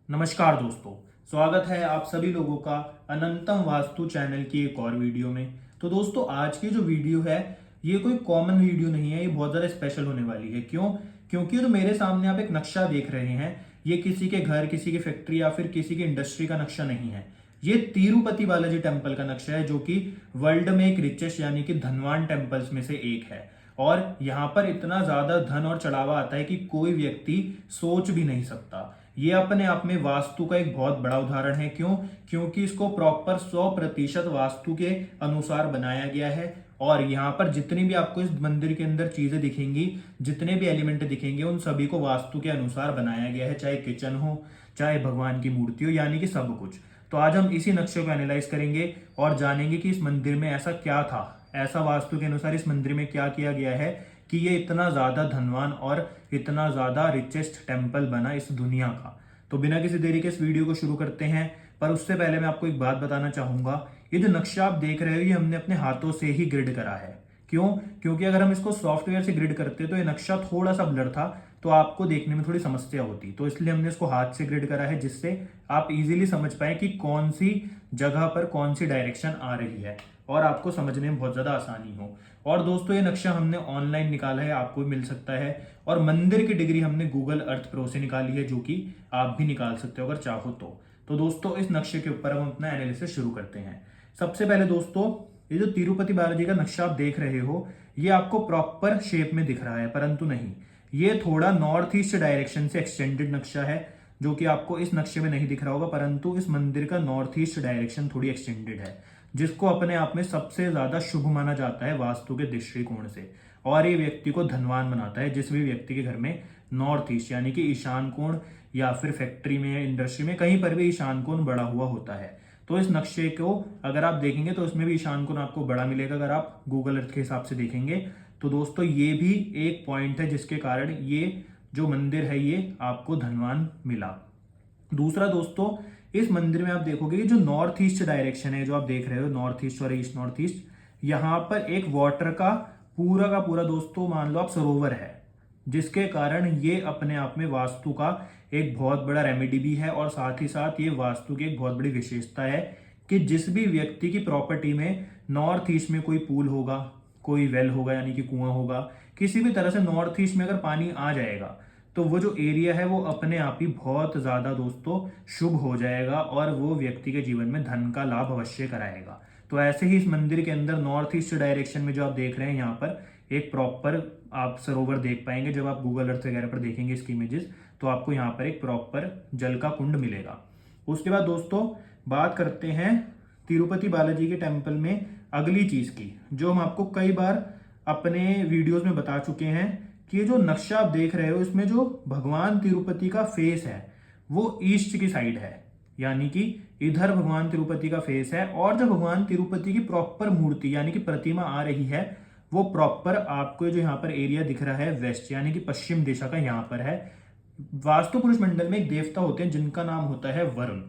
नमस्कार दोस्तों। स्वागत है आप सभी लोगों का अनंतम वास्तु चैनल की एक और वीडियो में। तो दोस्तों आज की जो वीडियो है ये कोई कॉमन वीडियो नहीं है, ये बहुत ज़्यादा स्पेशल होने वाली है। क्यों? क्योंकि जो मेरे सामने आप एक नक्शा देख रहे हैं ये किसी के घर, किसी की फैक्ट्री या फिर किसी की इंडस्ट्री का नक्शा नहीं है। ये तिरुपति बालाजी टेम्पल का नक्शा है जो कि वर्ल्ड में एक रिचेस्ट यानी कि धनवान टेम्पल्स में से एक है। और यहाँ पर इतना ज्यादा धन और चढ़ावा आता है कि कोई व्यक्ति सोच भी नहीं सकता। ये अपने आप में वास्तु का एक बहुत बड़ा उदाहरण है। क्यों? क्योंकि इसको प्रॉपर 100% वास्तु के अनुसार बनाया गया है। और यहाँ पर जितनी भी आपको इस मंदिर के अंदर चीजें दिखेंगी, जितने भी एलिमेंट दिखेंगे, उन सभी को वास्तु के अनुसार बनाया गया है। चाहे किचन हो, चाहे भगवान की मूर्ति हो, यानी कि सब कुछ। तो आज हम इसी नक्शे को एनालाइज करेंगे और जानेंगे कि इस मंदिर में ऐसा क्या था, ऐसा वास्तु के अनुसार इस मंदिर में क्या किया गया है कि ये इतना ज्यादा धनवान और इतना ज्यादा रिचेस्ट टेम्पल बना इस दुनिया का। तो बिना किसी देरी के इस वीडियो को शुरू करते हैं। पर उससे पहले मैं आपको एक बात बताना चाहूंगा, ये जो नक्शा आप देख रहे हो ये हमने अपने हाथों से ही ग्रिड करा है। क्यों? क्योंकि अगर हम इसको सॉफ्टवेयर से ग्रिड करते तो ये नक्शा थोड़ा सा ब्लर था, तो आपको देखने में थोड़ी समस्या होती। तो इसलिए हमने इसको हाथ से ग्रिड करा है, जिससे आप इजीली समझ पाए कि कौन सी जगह पर कौन सी डायरेक्शन आ रही है और आपको समझने में बहुत ज्यादा आसानी हो। और दोस्तों ये नक्शा हमने ऑनलाइन निकाला है, आपको भी मिल सकता है। और मंदिर की डिग्री हमने गूगल अर्थ प्रो से निकाली है, जो कि आप भी निकाल सकते हो अगर चाहो तो दोस्तों इस नक्शे के ऊपर हम अपना एनालिसिस शुरू करते हैं। सबसे पहले दोस्तों ये जो तिरुपति बालाजी का नक्शा आप देख रहे हो ये आपको प्रॉपर शेप में दिख रहा है, परंतु नहीं, ये थोड़ा नॉर्थ ईस्ट डायरेक्शन से एक्सटेंडेड नक्शा है, जो कि आपको इस नक्शे में नहीं दिख रहा होगा। परंतु इस मंदिर का नॉर्थ ईस्ट डायरेक्शन थोड़ी एक्सटेंडेड है, जिसको अपने आप में सबसे ज्यादा शुभ माना जाता है वास्तु के दृष्टिकोण से। और ये व्यक्ति को धनवान बनाता है। जिस भी व्यक्ति के घर में नॉर्थ ईस्ट यानी कि ईशान कोण या फिर फैक्ट्री में, इंडस्ट्री में, कहीं पर भी ईशान कोण बड़ा हुआ होता है, तो इस नक्शे को अगर आप देखेंगे तो इसमें भी ईशान कोण आपको बड़ा मिलेगा अगर आप गूगल अर्थ के हिसाब से देखेंगे। तो दोस्तों ये भी एक पॉइंट है जिसके कारण ये जो मंदिर है ये आपको धनवान मिला। दूसरा दोस्तों इस मंदिर में आप देखोगे कि जो नॉर्थ ईस्ट डायरेक्शन है, जो आप देख रहे हो नॉर्थ ईस्ट और ईस्ट नॉर्थ ईस्ट, यहाँ पर एक वाटर का पूरा दोस्तों मान लो आप सरोवर है, जिसके कारण ये अपने आप में वास्तु का एक बहुत बड़ा रेमेडी भी है। और साथ ही साथ ये वास्तु की एक बहुत बड़ी विशेषता है कि जिस भी व्यक्ति की प्रॉपर्टी में नॉर्थ ईस्ट में कोई पूल होगा, कोई वेल होगा यानी कि कुआं होगा, किसी भी तरह से नॉर्थ ईस्ट में अगर पानी आ जाएगा तो वो जो एरिया है वो अपने आप ही बहुत ज्यादा दोस्तों शुभ हो जाएगा और वो व्यक्ति के जीवन में धन का लाभ अवश्य कराएगा। तो ऐसे ही इस मंदिर के अंदर नॉर्थ ईस्ट डायरेक्शन में जो आप देख रहे हैं यहाँ पर एक प्रॉपर आप सरोवर देख पाएंगे। जब आप गूगल अर्थ वगैरह पर देखेंगे इसकी इमेजेस तो आपको यहाँ पर एक प्रॉपर जल का कुंड मिलेगा। उसके बाद दोस्तों बात करते हैं तिरुपति बालाजी के टेम्पल में अगली चीज की, जो हम आपको कई बार अपने वीडियोस में बता चुके हैं कि ये जो नक्शा आप देख रहे हो इसमें जो भगवान तिरुपति का फेस है वो ईस्ट की साइड है, यानी कि इधर भगवान तिरुपति का फेस है। और जो भगवान तिरुपति की प्रॉपर मूर्ति यानी कि प्रतिमा आ रही है वो प्रॉपर आपको जो यहाँ पर एरिया दिख रहा है वेस्ट यानी कि पश्चिम दिशा का यहाँ पर है। वास्तु पुरुष मंडल में एक देवता होते हैं जिनका नाम होता है वरुण।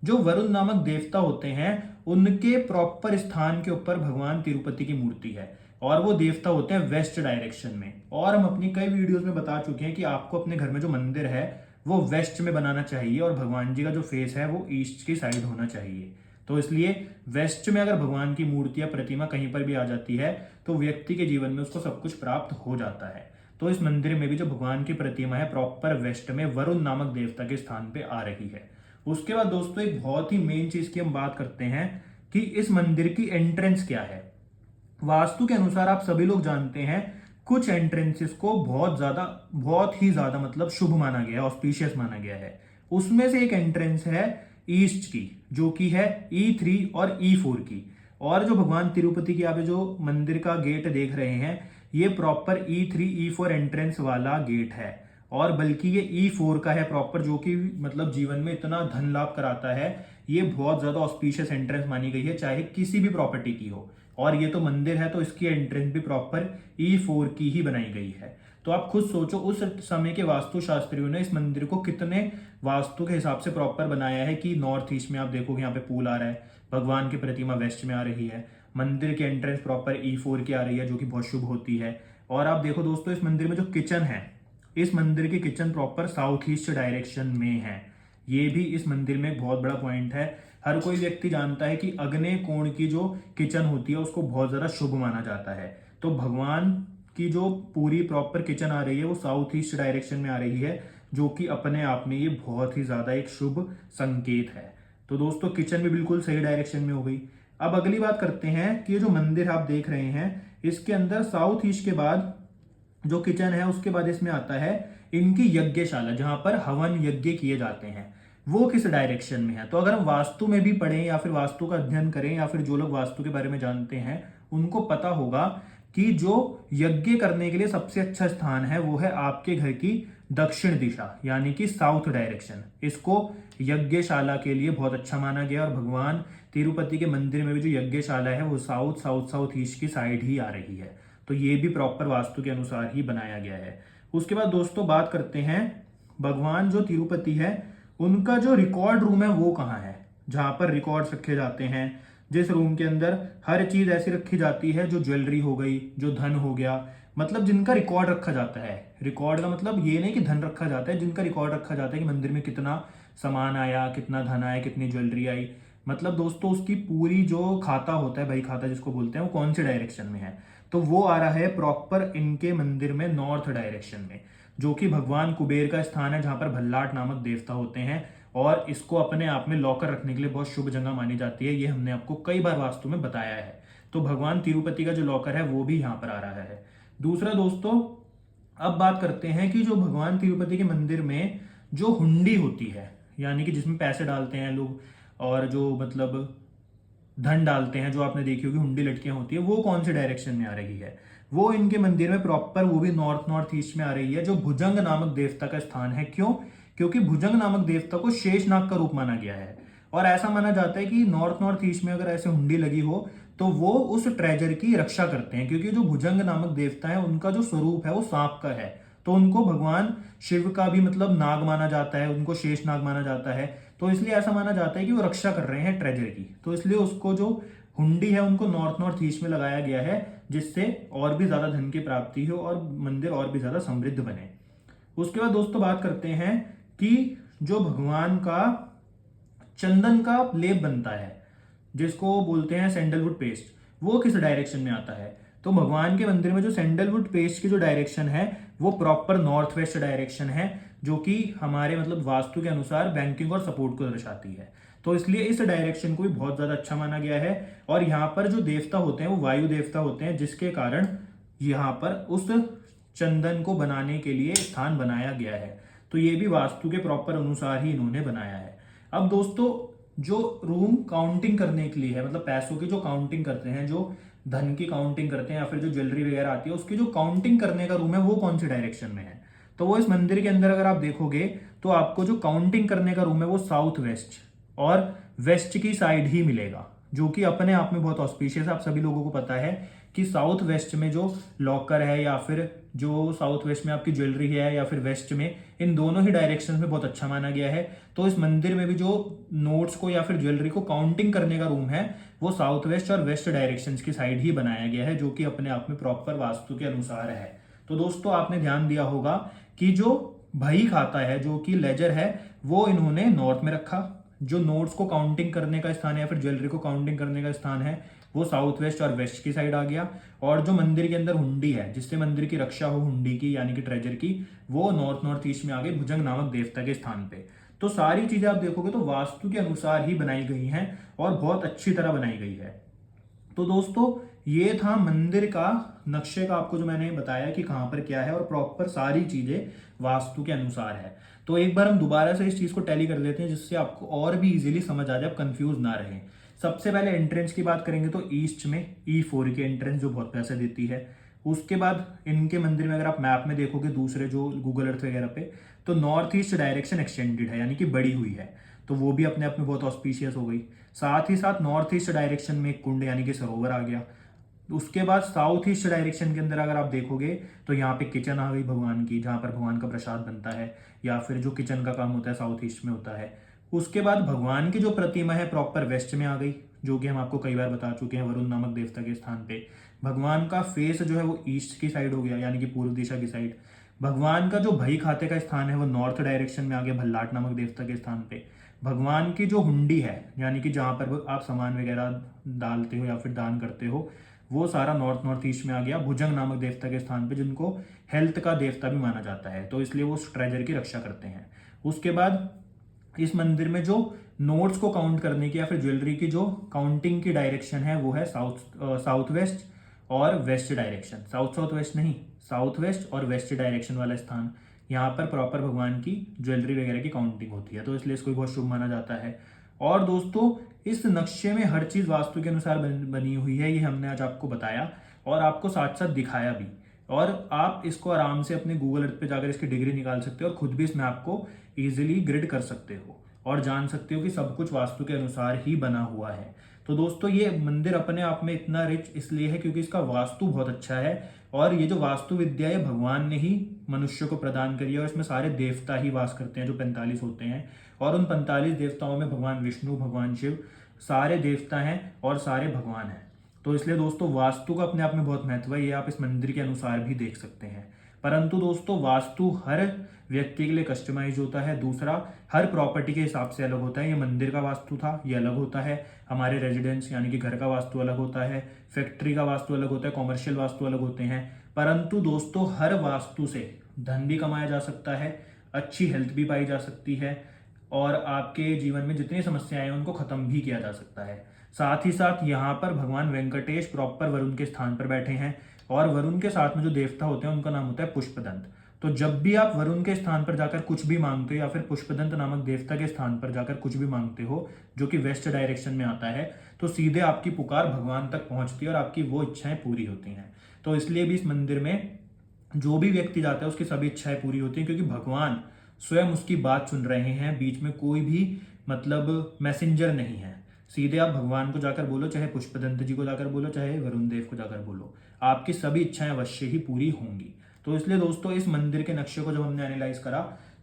जो वरुण नामक देवता होते हैं उनके प्रॉपर स्थान के ऊपर भगवान तिरुपति की मूर्ति है और वो देवता होते हैं वेस्ट डायरेक्शन में। और हम अपनी कई वीडियोस में बता चुके हैं कि आपको अपने घर में जो मंदिर है वो वेस्ट में बनाना चाहिए और भगवान जी का जो फेस है वो ईस्ट की साइड होना चाहिए। तो इसलिए वेस्ट में अगर भगवान की मूर्ति या प्रतिमा कहीं पर भी आ जाती है तो व्यक्ति के जीवन में उसको सब कुछ प्राप्त हो जाता है। तो इस मंदिर में भी जो भगवान की प्रतिमा है प्रॉपर वेस्ट में वरुण नामक देवता के स्थान पे आ रही है। उसके बाद दोस्तों एक बहुत ही मेन चीज की हम बात करते हैं कि इस मंदिर की एंट्रेंस क्या है। वास्तु के अनुसार आप सभी लोग जानते हैं कुछ एंट्रेंसेस को बहुत ही ज्यादा मतलब शुभ माना गया है, ऑस्पिशियस माना गया है। उसमें से एक एंट्रेंस है ईस्ट की, जो कि है E3 और E4 की। और जो भगवान तिरुपति की आप जो मंदिर का गेट देख रहे हैं ये प्रॉपर E3 E4 एंट्रेंस वाला गेट है। और बल्कि ये E4 का है प्रॉपर, जो कि मतलब जीवन में इतना धन लाभ कराता है। ये बहुत ज्यादा ऑस्पिशियस एंट्रेंस मानी गई है चाहे किसी भी प्रॉपर्टी की हो। और ये तो मंदिर है तो इसकी एंट्रेंस भी प्रॉपर E4 की ही बनाई गई है। तो आप खुद सोचो उस समय के वास्तु शास्त्रियों ने इस मंदिर को कितने वास्तु के हिसाब से प्रॉपर बनाया है कि नॉर्थ ईस्ट में आप देखोगे यहाँ पे पूल आ रहा है, भगवान की प्रतिमा वेस्ट में आ रही है, मंदिर की एंट्रेंस प्रॉपर E4 की आ रही है जो कि बहुत शुभ होती है। और आप देखो दोस्तों इस मंदिर में जो किचन है, इस मंदिर की kitchen proper south east direction में है, ये भी इस मंदिर में एक बहुत बड़ा पॉइंट है। हर कोई व्यक्ति जानता है कि अग्नेय कोण की जो किचन होती है उसको बहुत ज्यादा शुभ माना जाता है। तो भगवान की जो पूरी प्रॉपर किचन आ रही है वो साउथ ईस्ट डायरेक्शन में आ रही है, जो कि अपने आप में ये बहुत ही ज्यादा एक शुभ संकेत है। तो दोस्तों किचन भी बिल्कुल सही डायरेक्शन में हो गई। अब अगली बात करते हैं कि ये जो मंदिर आप देख रहे हैं इसके अंदर साउथ ईस्ट के बाद जो किचन है उसके बाद इसमें आता है इनकी यज्ञशाला, जहां पर हवन यज्ञ किए जाते हैं। वो किस डायरेक्शन में है? तो अगर हम वास्तु में भी पढ़ें या फिर वास्तु का अध्ययन करें या फिर जो लोग वास्तु के बारे में जानते हैं उनको पता होगा कि जो यज्ञ करने के लिए सबसे अच्छा स्थान है वो है आपके घर की दक्षिण दिशा, यानी कि साउथ डायरेक्शन। इसको यज्ञशाला के लिए बहुत अच्छा माना गया और भगवान तिरुपति के मंदिर में भी जो यज्ञशाला है वो साउथ साउथ साउथ ईस्ट की साइड ही आ रही है। तो ये भी प्रॉपर वास्तु के अनुसार ही बनाया गया है। उसके बाद दोस्तों बात करते हैं भगवान जो तिरुपति है उनका जो रिकॉर्ड रूम है वो कहाँ है, जहां पर रिकॉर्ड्स रखे जाते हैं, जिस रूम के अंदर हर चीज ऐसी रखी जाती है, जो ज्वेलरी हो गई, जो धन हो गया, मतलब जिनका रिकॉर्ड रखा जाता है। रिकॉर्ड का मतलब ये नहीं कि धन रखा जाता है, जिनका रिकॉर्ड रखा जाता है कि मंदिर में कितना सामान आया, कितना धन आया, कितनी ज्वेलरी आई। मतलब दोस्तों उसकी पूरी जो खाता होता है, भाई खाता जिसको बोलते हैं, वो कौन से डायरेक्शन में है? तो वो आ रहा है प्रॉपर इनके मंदिर में नॉर्थ डायरेक्शन में, जो कि भगवान कुबेर का स्थान है, जहां पर भल्लाट नामक देवता होते हैं और इसको अपने आप में लॉकर रखने के लिए बहुत शुभ जगह मानी जाती है। ये हमने आपको कई बार वास्तु में बताया है। तो भगवान तिरुपति का जो लॉकर है वो भी यहाँ पर आ रहा है। दूसरा दोस्तों अब बात करते हैं कि जो भगवान तिरुपति के मंदिर में जो हुंडी होती है, यानी कि जिसमें पैसे डालते हैं लोग और जो मतलब धन डालते हैं, जो आपने देखी होगी हुंडी लटकियां होती है, वो कौन से डायरेक्शन में आ रही है? वो इनके मंदिर में प्रॉपर वो भी नॉर्थ नॉर्थ ईस्ट में आ रही है, जो भुजंग नामक देवता का स्थान है। क्यों? क्योंकि भुजंग नामक देवता को शेषनाग का रूप माना गया है और ऐसा माना जाता है कि नॉर्थ नॉर्थ ईस्ट में अगर ऐसे हुंडी लगी हो तो वो उस ट्रेजर की रक्षा करते हैं, क्योंकि जो भुजंग नामक देवता है उनका जो स्वरूप है वो सांप का है। तो उनको भगवान शिव का भी मतलब नाग माना जाता है, उनको शेष नाग माना जाता है। तो इसलिए ऐसा माना जाता है कि वो रक्षा कर रहे हैं ट्रेजर की। तो इसलिए उसको जो हुंडी है उनको नॉर्थ नॉर्थ ईस्ट में लगाया गया है, जिससे और भी ज्यादा धन की प्राप्ति हो और मंदिर और भी ज्यादा समृद्ध बने। उसके बाद दोस्तों बात करते हैं कि जो भगवान का चंदन का लेप बनता है, जिसको बोलते हैं सैंडलवुड पेस्ट, वो किस डायरेक्शन में आता है? तो भगवान के मंदिर में जो सैंडलवुड पेस्ट की जो डायरेक्शन है वो प्रॉपर नॉर्थ वेस्ट डायरेक्शन है, जो कि हमारे मतलब वास्तु के अनुसार बैंकिंग और सपोर्ट को दर्शाती है। तो इसलिए इस डायरेक्शन को भी बहुत ज्यादा अच्छा माना गया है। और यहाँ पर जो देवता होते हैं वो वायु देवता होते हैं, जिसके कारण यहाँ पर उस चंदन को बनाने के लिए स्थान बनाया गया है। तो ये भी वास्तु के प्रॉपर अनुसार ही इन्होंने बनाया है। अब दोस्तों जो रूम काउंटिंग करने के लिए है, मतलब पैसों की जो काउंटिंग करते हैं, जो धन की काउंटिंग करते हैं या फिर जो ज्वेलरी वगैरह आती है उसकी जो काउंटिंग करने का रूम है वो कौन से डायरेक्शन में है? तो वो इस मंदिर के अंदर अगर आप देखोगे तो आपको जो काउंटिंग करने का रूम है वो साउथ वेस्ट और वेस्ट की साइड ही मिलेगा, जो कि अपने आप में बहुत ऑस्पिशियस है। आप सभी लोगों को पता है कि साउथ वेस्ट में जो लॉकर है या फिर जो साउथ वेस्ट में आपकी ज्वेलरी है या फिर वेस्ट में, इन दोनों ही डायरेक्शन में बहुत अच्छा माना गया है। तो इस मंदिर में भी जो नोट्स को या फिर ज्वेलरी को काउंटिंग करने का रूम है वो साउथ वेस्ट और वेस्ट डायरेक्शन की साइड ही बनाया गया है, जो कि अपने आप में प्रॉपर वास्तु के अनुसार है। तो दोस्तों आपने ध्यान दिया होगा कि जो बही खाता है, जो कि लेजर है, वो इन्होंने नॉर्थ में रखा। जो नोट्स को काउंटिंग करने का स्थान है या फिर ज्वेलरी को काउंटिंग करने का स्थान है वो साउथ वेस्ट और वेस्ट की साइड आ गया। और जो मंदिर के अंदर हुंडी है, जिससे मंदिर की रक्षा हो हुंडी की यानी कि ट्रेजर की, वो नॉर्थ नॉर्थ ईस्ट में आ गई भुजंग नामक देवता के स्थान पे। तो सारी चीजें आप देखोगे तो वास्तु के अनुसार ही बनाई गई हैं और बहुत अच्छी तरह बनाई गई है। तो दोस्तों ये था मंदिर का नक्शे का आपको जो मैंने बताया कि कहां पर क्या है और प्रॉपर सारी चीजें वास्तु के अनुसार है। तो एक बार हम दोबारा से इस चीज को टैली कर देते हैं, जिससे आपको और भी इजीली समझ आ जाए, आप कंफ्यूज ना रहें। सबसे पहले एंट्रेंस की बात करेंगे तो ईस्ट में E4 की एंट्रेंस जो बहुत पैसे देती है। उसके बाद इनके मंदिर में अगर आप मैप में देखोगे दूसरे जो गूगल अर्थ वगैरह पे, तो नॉर्थ ईस्ट डायरेक्शन एक्सटेंडेड है, यानी कि बड़ी हुई है। तो वो भी अपने आप में बहुत ऑस्पिशियस हो गई। साथ ही साथ नॉर्थ ईस्ट डायरेक्शन में एक कुंड यानी कि सरोवर आ गया। उसके बाद साउथ ईस्ट डायरेक्शन के अंदर अगर आप देखोगे तो यहाँ पे किचन आ गई भगवान की, जहां पर भगवान का प्रसाद बनता है या फिर जो किचन का काम होता है साउथ ईस्ट में होता है। उसके बाद भगवान की जो प्रतिमा है प्रॉपर वेस्ट में आ गई, जो कि हम आपको कई बार बता चुके हैं, वरुण नामक देवता के स्थान पे। भगवान का फेस जो है वो ईस्ट की साइड हो गया, यानी कि पूर्व दिशा की साइड। भगवान का जो भई खाते का स्थान है वो नॉर्थ डायरेक्शन में आ गया, भल्लाट नामक देवता के स्थान पे। भगवान की जो हुंडी है, यानी कि जहाँ पर आप सामान वगैरह डालते हो या फिर दान करते हो, वो सारा नॉर्थ नॉर्थ ईस्ट में आ गया, भुजंग नामक देवता के स्थान पे, जिनको हेल्थ का देवता भी माना जाता है, तो इसलिए वो ट्रेजर की रक्षा करते हैं। उसके बाद इस मंदिर में जो नोट्स को काउंट करने की या फिर ज्वेलरी की जो काउंटिंग की डायरेक्शन है वो है साउथ वेस्ट और west direction. South south west नहीं, साउथ वेस्ट और वेस्ट डायरेक्शन वाला स्थान, यहाँ पर प्रॉपर भगवान की ज्वेलरी वगैरह की काउंटिंग होती है, तो इसलिए इसको बहुत शुभ माना जाता है। और दोस्तों इस नक्शे में हर चीज वास्तु के अनुसार बनी हुई है, ये हमने आज आपको बताया और आपको साथ साथ दिखाया भी। और आप इसको आराम से अपने गूगल अर्थ पे जाकर इसकी डिग्री निकाल सकते हो और खुद भी इसमें आपको इजीली ग्रिड कर सकते हो और जान सकते हो कि सब कुछ वास्तु के अनुसार ही बना हुआ है। तो दोस्तों ये मंदिर अपने आप में इतना रिच इसलिए है क्योंकि इसका वास्तु बहुत अच्छा है और ये जो वास्तु विद्या है भगवान ने ही मनुष्य को प्रदान करी है और इसमें सारे देवता ही वास करते हैं जो 45 होते हैं और उन 45 देवताओं में भगवान विष्णु, भगवान शिव सारे देवता हैं और सारे भगवान हैं। तो इसलिए दोस्तों वास्तु का अपने आप में बहुत महत्व है, ये आप इस मंदिर के अनुसार भी देख सकते हैं। परंतु दोस्तों वास्तु हर व्यक्ति के लिए कस्टमाइज होता है, दूसरा हर प्रॉपर्टी के हिसाब से अलग होता है। ये मंदिर का वास्तु था, ये अलग होता है। हमारे रेजिडेंस यानी कि घर का वास्तु अलग होता है, फैक्ट्री का वास्तु अलग होता है, कॉमर्शियल वास्तु अलग होते हैं। परंतु दोस्तों हर वास्तु से धन भी कमाया जा सकता है, अच्छी हेल्थ भी पाई जा सकती है और आपके जीवन में जितनी समस्याएं हैं उनको खत्म भी किया जा सकता है। साथ ही साथ यहाँ पर भगवान वेंकटेश प्रॉपर वरुण के स्थान पर बैठे हैं और वरुण के साथ में जो देवता होते हैं उनका नाम होता है पुष्पदंत। तो जब भी आप वरुण के स्थान पर जाकर कुछ भी मांगते हो या फिर पुष्पदंत नामक देवता के स्थान पर जाकर कुछ भी मांगते हो जो कि वेस्ट डायरेक्शन में आता है, तो सीधे आपकी पुकार भगवान तक पहुंचती है और आपकी वो इच्छाएं पूरी होती हैं। तो इसलिए भी इस मंदिर में जो भी व्यक्ति जाता है उसकी सभी इच्छाएं पूरी होती हैं क्योंकि भगवान स्वयं उसकी बात सुन रहे हैं, बीच में कोई भी मतलब मैसेंजर नहीं है। सीधे आप भगवान को जाकर बोलो, चाहे पुष्पदंत जी को जाकर बोलो, चाहे वरुण देव को जाकर बोलो, आपकी सभी इच्छाएं अवश्य ही पूरी होंगी। तो इसलिए दोस्तों इस मंदिर के नक्शे को जब हमने एनालाइज करा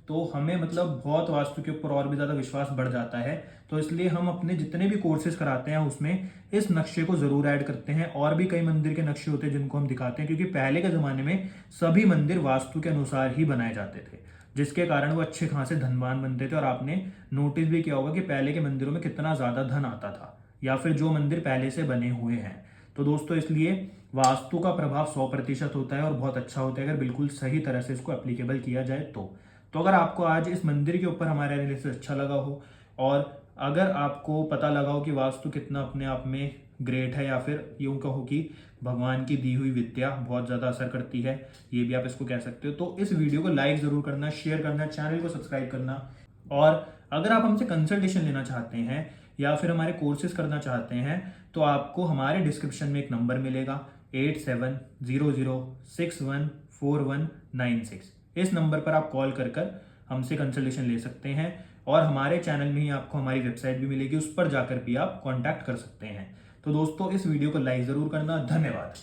तो हमें मतलब बहुत वास्तु के ऊपर और भी ज्यादा विश्वास बढ़ जाता है। तो इसलिए हम अपने जितने भी कोर्सेज कराते हैं उसमें इस नक्शे को जरूर ऐड करते हैं और भी कई मंदिर के नक्शे होते हैं जिनको हम दिखाते हैं, क्योंकि पहले के जमाने में सभी मंदिर वास्तु के अनुसार ही बनाए जाते थे, जिसके कारण वो अच्छे खासे धनवान बनते थे। और आपने नोटिस भी किया होगा कि पहले के मंदिरों में कितना ज्यादा धन आता था, या फिर जो मंदिर पहले से बने हुए हैं। तो दोस्तों इसलिए वास्तु का प्रभाव 100% होता है और बहुत अच्छा होता है अगर बिल्कुल सही तरह से इसको एप्लीकेबल किया जाए तो अगर आपको आज इस मंदिर के ऊपर हमारा एनालिसिस अच्छा लगा हो और अगर आपको पता लगा हो कि वास्तु कितना अपने आप में ग्रेट है, या फिर यूं कहो कि भगवान की दी हुई विद्या बहुत ज्यादा असर करती है, ये भी आप इसको कह सकते हो, तो इस वीडियो को लाइक जरूर करना, शेयर करना, चैनल को सब्सक्राइब करना। और अगर आप हमसे कंसल्टेशन लेना चाहते हैं या फिर हमारे कोर्सेज करना चाहते हैं तो आपको हमारे डिस्क्रिप्शन में एक नंबर मिलेगा 8700614196। इस नंबर पर आप कॉल कर कर हमसे कंसल्टेशन ले सकते हैं और हमारे चैनल में ही आपको हमारी वेबसाइट भी मिलेगी, उस पर जाकर भी आप कांटेक्ट कर सकते हैं। तो दोस्तों इस वीडियो को लाइक जरूर करना। धन्यवाद।